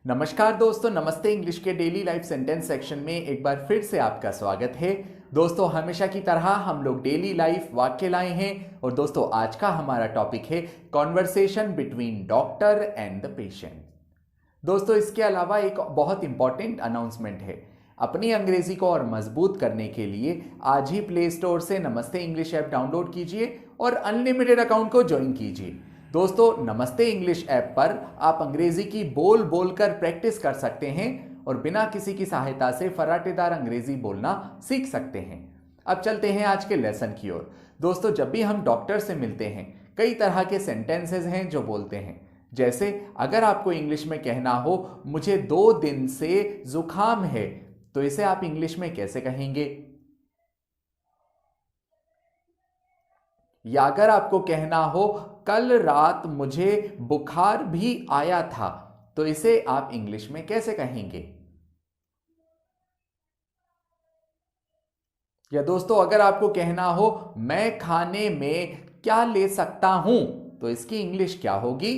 नमस्कार दोस्तों, नमस्ते। इंग्लिश के डेली लाइफ सेंटेंस सेक्शन में एक बार फिर से आपका स्वागत है। दोस्तों, हमेशा की तरह हम लोग डेली लाइफ वाक्य लाए हैं और दोस्तों आज का हमारा टॉपिक है conversation between doctor and the patient. दोस्तों, इसके अलावा एक बहुत इंपॉर्टेंट अनाउंसमेंट है। अपनी अंग्रेजी को और मजबूत करने के लिए आज ही प्ले स्टोर से नमस्ते इंग्लिश ऐप डाउनलोड कीजिए और अनलिमिटेड अकाउंट को ज्वाइन कीजिए। दोस्तों, नमस्ते इंग्लिश ऐप पर आप अंग्रेजी की बोल बोलकर प्रैक्टिस कर सकते हैं और बिना किसी की सहायता से फराटेदार अंग्रेजी बोलना सीख सकते हैं। अब चलते हैं आज के लेसन की ओर। दोस्तों, जब भी हम डॉक्टर से मिलते हैं कई तरह के सेंटेंसेस हैं जो बोलते हैं। जैसे अगर आपको इंग्लिश में कहना हो मुझे 2 दिन से जुकाम है, तो इसे आप इंग्लिश में कैसे कहेंगे? या अगर आपको कहना हो कल रात मुझे बुखार भी आया था, तो इसे आप इंग्लिश में कैसे कहेंगे? या दोस्तों, अगर आपको कहना हो मैं खाने में क्या ले सकता हूं, तो इसकी इंग्लिश क्या होगी?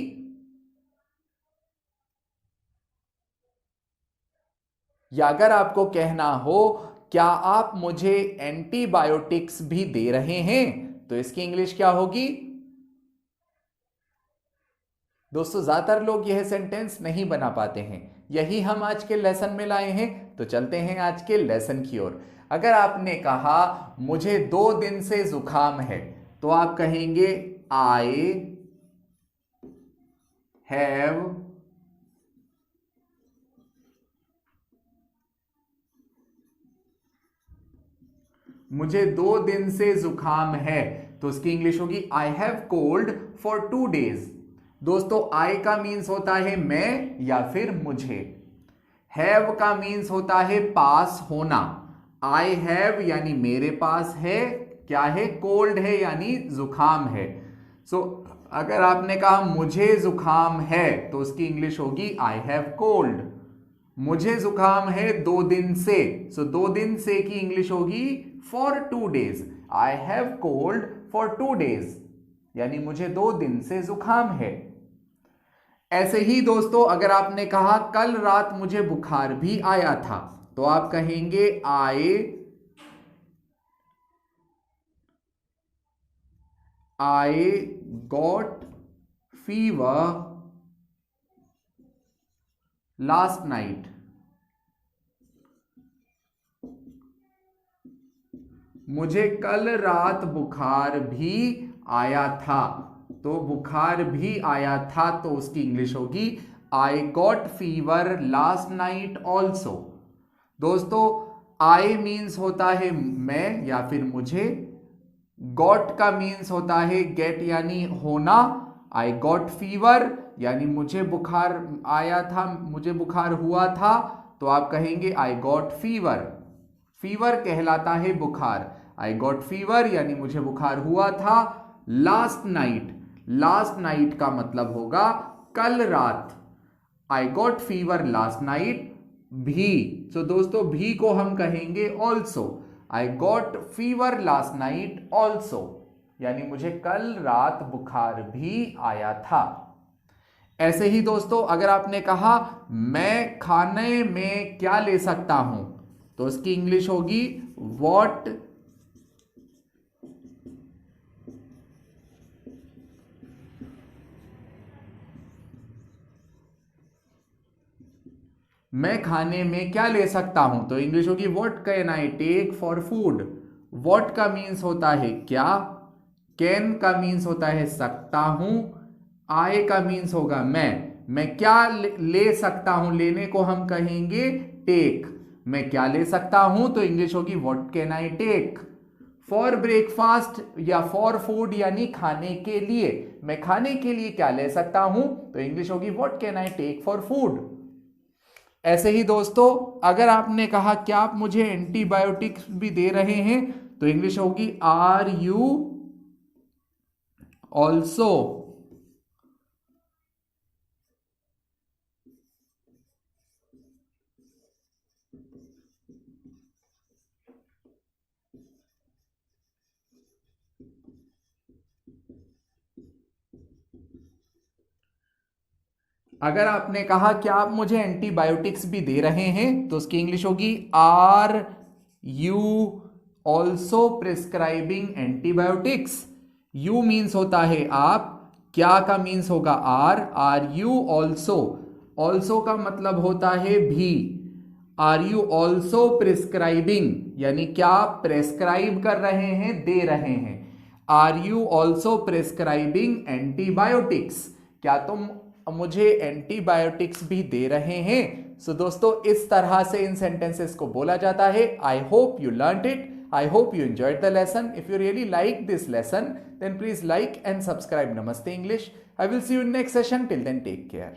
या अगर आपको कहना हो क्या आप मुझे एंटीबायोटिक्स भी दे रहे हैं, तो इसकी इंग्लिश क्या होगी? दोस्तों, ज्यादातर लोग यह सेंटेंस नहीं बना पाते हैं, यही हम आज के लेसन में लाए हैं। तो चलते हैं आज के लेसन की ओर। अगर आपने कहा मुझे 2 दिन से जुकाम है, तो आप कहेंगे आई हैव मुझे 2 दिन से जुकाम है, तो उसकी इंग्लिश होगी I have cold for 2 days. दोस्तों, आई का मीन्स होता है मैं या फिर मुझे। हैव का मीन्स होता है पास होना। आई हैव यानी मेरे पास है, क्या है? कोल्ड है यानी जुकाम है। सो अगर आपने कहा मुझे जुकाम है, तो उसकी इंग्लिश होगी आई हैव कोल्ड। मुझे जुकाम है 2 दिन से, सो 2 दिन से की इंग्लिश होगी for 2 days. I have cold for 2 days यानी मुझे 2 दिन से जुकाम है। ऐसे ही दोस्तों, अगर आपने कहा कल रात मुझे बुखार भी आया था, तो आप कहेंगे I got fever last night. मुझे कल रात बुखार भी आया था, तो बुखार भी आया था, तो उसकी इंग्लिश होगी I got fever last night also. दोस्तों, आई मीन्स होता है मैं या फिर मुझे। गॉट का मीन्स होता है गेट यानी होना। आई गॉट फीवर यानी मुझे बुखार आया था, मुझे बुखार हुआ था, तो आप कहेंगे आई गॉट फीवर। फीवर कहलाता है बुखार। आई गॉट फीवर यानी मुझे बुखार हुआ था। लास्ट नाइट, लास्ट नाइट का मतलब होगा कल रात। I got fever last night भी, तो दोस्तों भी को हम कहेंगे also. I got fever last night also यानी मुझे कल रात बुखार भी आया था। ऐसे ही दोस्तों, अगर आपने कहा मैं खाने में क्या ले सकता हूं, तो उसकी इंग्लिश होगी वॉट मैं खाने में क्या ले सकता हूं, तो इंग्लिश होगी what can I take for food. What का मीन्स होता है क्या, कैन का मीन्स होता है सकता हूं, आई का मीन्स होगा मैं क्या ले सकता हूं, लेने को हम कहेंगे टेक। मैं क्या ले सकता हूं, तो इंग्लिश होगी what can I take for breakfast या फॉर फूड यानी खाने के लिए। मैं खाने के लिए क्या ले सकता हूं, तो इंग्लिश होगी what can I take for food. ऐसे ही दोस्तों, अगर आपने कहा क्या आप मुझे एंटीबायोटिक्स भी दे रहे हैं, तो इंग्लिश होगी आर यू ऑल्सो। अगर आपने कहा क्या आप मुझे एंटीबायोटिक्स भी दे रहे हैं, तो उसकी इंग्लिश होगी are you also prescribing antibiotics. You means होता है आप, क्या का मीन्स होगा आर यू ऑल्सो, ऑल्सो का मतलब होता है भी। आर यू ऑल्सो प्रिस्क्राइबिंग यानी क्या आप प्रेस्क्राइब कर रहे हैं, दे रहे हैं। Are you also prescribing antibiotics, क्या तुम मुझे एंटीबायोटिक्स भी दे रहे हैं। सो दोस्तों इस तरह से इन सेंटेंसेस को बोला जाता है। I hope you learned it, I hope you enjoyed the lesson. If you really like this lesson, then please like and subscribe Namaste English. I will see you in next session. Till then, take care.